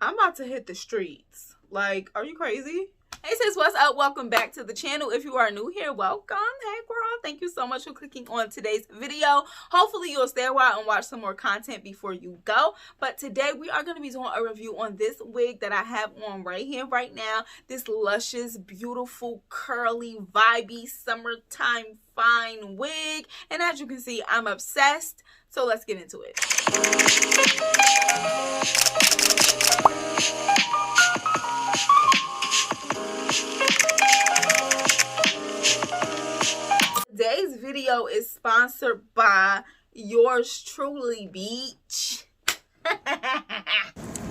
I'm about to hit the streets. Like, are you crazy? Hey sis, what's up? Welcome back to the channel. If you are new here, welcome. Hey girl, thank you so much for clicking on today's video. Hopefully you'll stay a while and watch some more content before you go. But today we are going to be doing a review on this wig that I have on right here, right now. This luscious, beautiful, curly, vibey, summertime fine wig. And as you can see, I'm obsessed. So let's get into it. Today's video is sponsored by yours truly, Beach.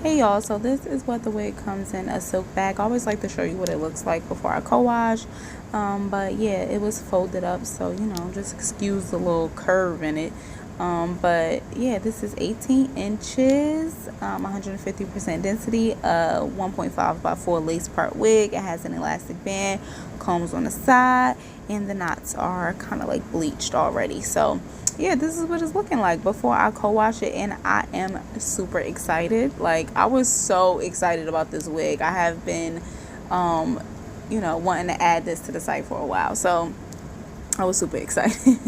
Hey y'all, so this is what the wig comes in, a silk bag. I always like to show you what it looks like before I co-wash. But yeah, it was folded up, so you know, just excuse the little curve in it. But yeah, this is 18 inches, 150% density, 1.5 by 4 lace part wig. It has an elastic band, combs on the side, and the knots are kind of like bleached already. So yeah, this is what it's looking like before I co-wash it, and I am super excited. Like, I was so excited about this wig. I have been you know, wanting to add this to the site for a while, so I was super excited.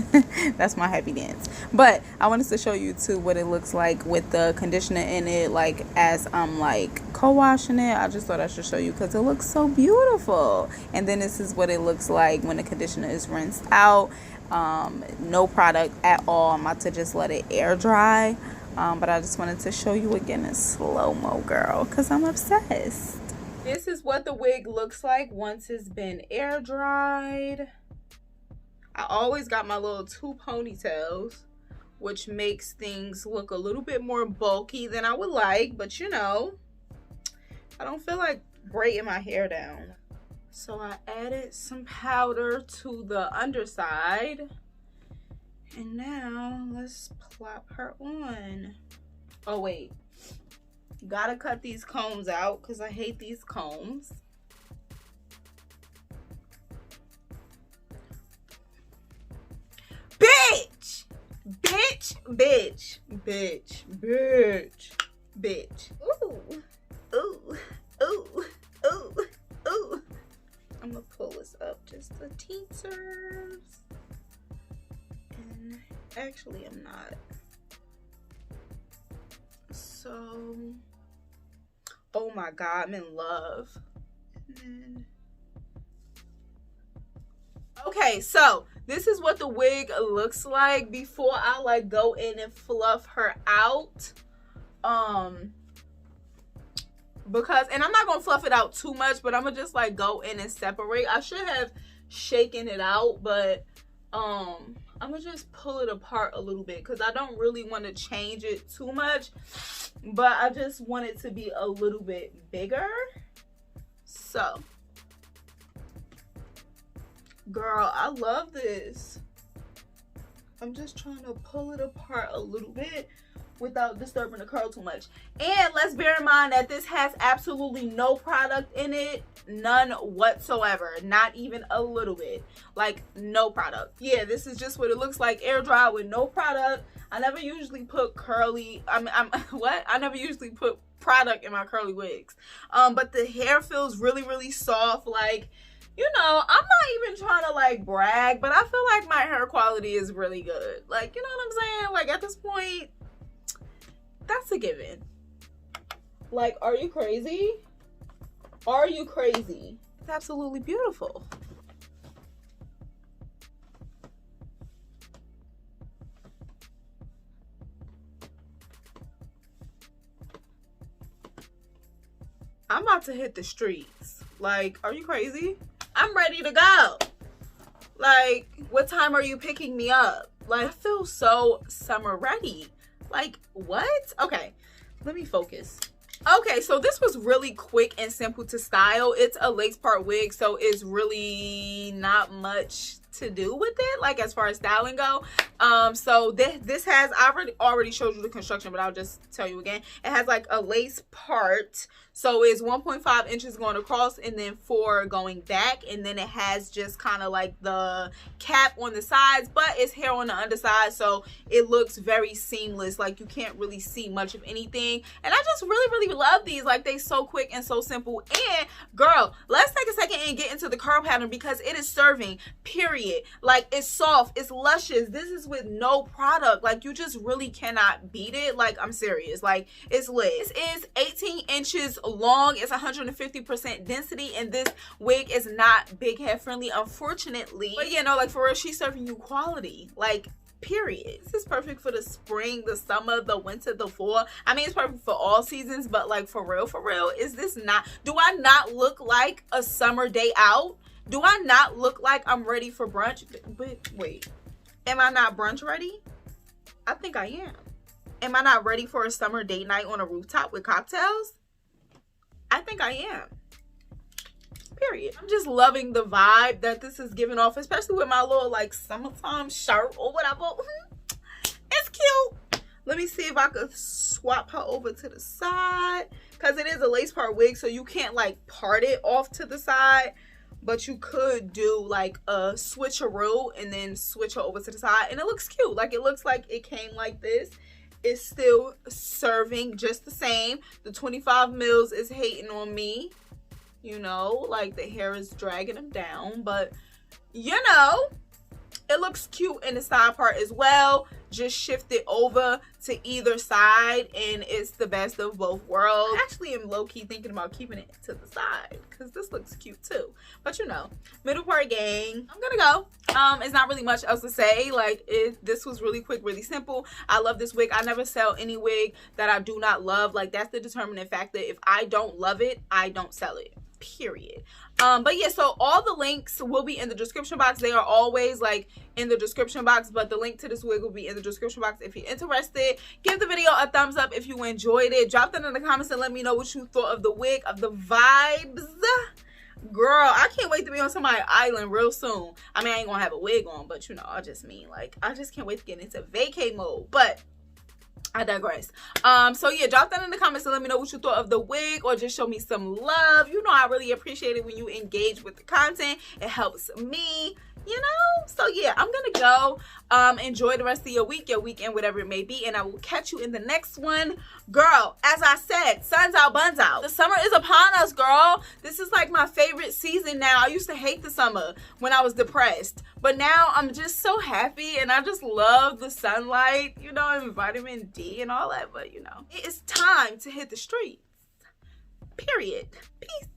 That's my happy dance. But I wanted to show you too what it looks like with the conditioner in it, like as I'm like co-washing it. I just thought I should show you because it looks so beautiful. And then this is what it looks like when the conditioner is rinsed out. No product at all. I'm about to just let it air dry, but I just wanted to show you again in slow-mo, girl, because I'm obsessed. This is what the wig looks like once it's been air dried. I always got my little 2 ponytails, which makes things look a little bit more bulky than I would like, but you know, I don't feel like braiding my hair down. So I added some powder to the underside, and now let's plop her on. Oh wait, gotta cut these combs out because I hate these combs. Bitch! Bitch! Bitch! Bitch! Bitch! Bitch! Ooh! Ooh! Ooh! Ooh! Ooh! I'm gonna pull this up just a teensers. And actually I'm not. So, oh my god, I'm in love. And then, okay, so this is what the wig looks like before I like go in and fluff her out. Because, and I'm not gonna fluff it out too much, but I'm gonna just like go in and separate. I should have shaken it out, but I'm gonna just pull it apart a little bit because I don't really want to change it too much, but I just want it to be a little bit bigger. So girl, I love this. I'm just trying to pull it apart a little bit without disturbing the curl too much. And let's bear in mind that this has absolutely no product in it. None whatsoever. Not even a little bit. Like, no product. Yeah, this is just what it looks like, air dry with no product. I never usually put curly, I never usually put product in my curly wigs. But the hair feels really, really soft. Like, you know, I'm not even trying to like brag, but I feel like my hair quality is really good. Like, you know what I'm saying? Like, at this point, that's a given. Like, are you crazy? Are you crazy? It's absolutely beautiful. I'm about to hit the streets. Like, are you crazy? I'm ready to go. Like, what time are you picking me up? Like, I feel so summer ready. Like, what? Okay, let me focus. Okay, so this was really quick and simple to style. It's a lace part wig, so it's really not much to do with it, like as far as styling go. So this has, I already showed you the construction, but I'll just tell you again. It has like a lace part, so it's 1.5 inches going across and then 4 going back, and then it has just kind of like the cap on the sides, but it's hair on the underside, so it looks very seamless. Like you can't really see much of anything, and I just really love these. Like they so quick and so simple. And girl, let's take a second and get into the curl pattern because it is serving, period. Like it's soft, it's luscious. This is with no product. Like you just really cannot beat it. Like I'm serious, like it's lit. This is 18 inches long, it's 150% density, and this wig is not big head friendly, unfortunately, but you know, like for real, she's serving you quality, like period. This is perfect for the spring, the summer, the winter, the fall. I mean, it's perfect for all seasons, but like for real, is this not, do I not look like a summer day out? Do I not look like I'm ready for brunch? But wait, am I not brunch ready? I think I am. Am I not ready for a summer date night on a rooftop with cocktails? I think I am. Period. I'm just loving the vibe that this is giving off, especially with my little like summertime shirt or whatever. It's cute. Let me see if I could swap her over to the side, because it is a lace part wig, so you can't like part it off to the side, but you could do like a switcheroo and then switch her over to the side, and it looks cute. Like it looks like it came like this. It's still serving just the same. The 25 mils is hating on me. You know, like the hair is dragging them down, but you know, it looks cute in the side part as well. Just shift it over to either side and it's the best of both worlds. I actually am low-key thinking about keeping it to the side because this looks cute too. But you know, middle part gang. I'm gonna go. It's not really much else to say. Like this was really quick, really simple. I love this wig. I never sell any wig that I do not love. Like that's the determining factor. If I don't love it, I don't sell it. Period. But yeah, so all the links will be in the description box. They are always like in the description box, but the link to this wig will be in the description box if you're interested. Give the video a thumbs up if you enjoyed it. Drop that in the comments and let me know what you thought of the wig, of the vibes. Girl, I can't wait to be on somebody's island real soon. I mean, I ain't gonna have a wig on, but you know, I just mean like I just can't wait to get into vacay mode. But I digress. So yeah, drop that in the comments and let me know what you thought of the wig, or just show me some love. You know, I really appreciate it when you engage with the content. It helps me, you know. So yeah, I'm gonna go. Enjoy the rest of your week, your weekend, whatever it may be, and I will catch you in the next one. Girl, as I said, sun's out, buns out. The summer is upon us, girl. This is like my favorite season now. I used to hate the summer when I was depressed, but now I'm just so happy and I just love the sunlight, you know, and vitamin D and all that. But you know, it is time to hit the streets. Period. Peace.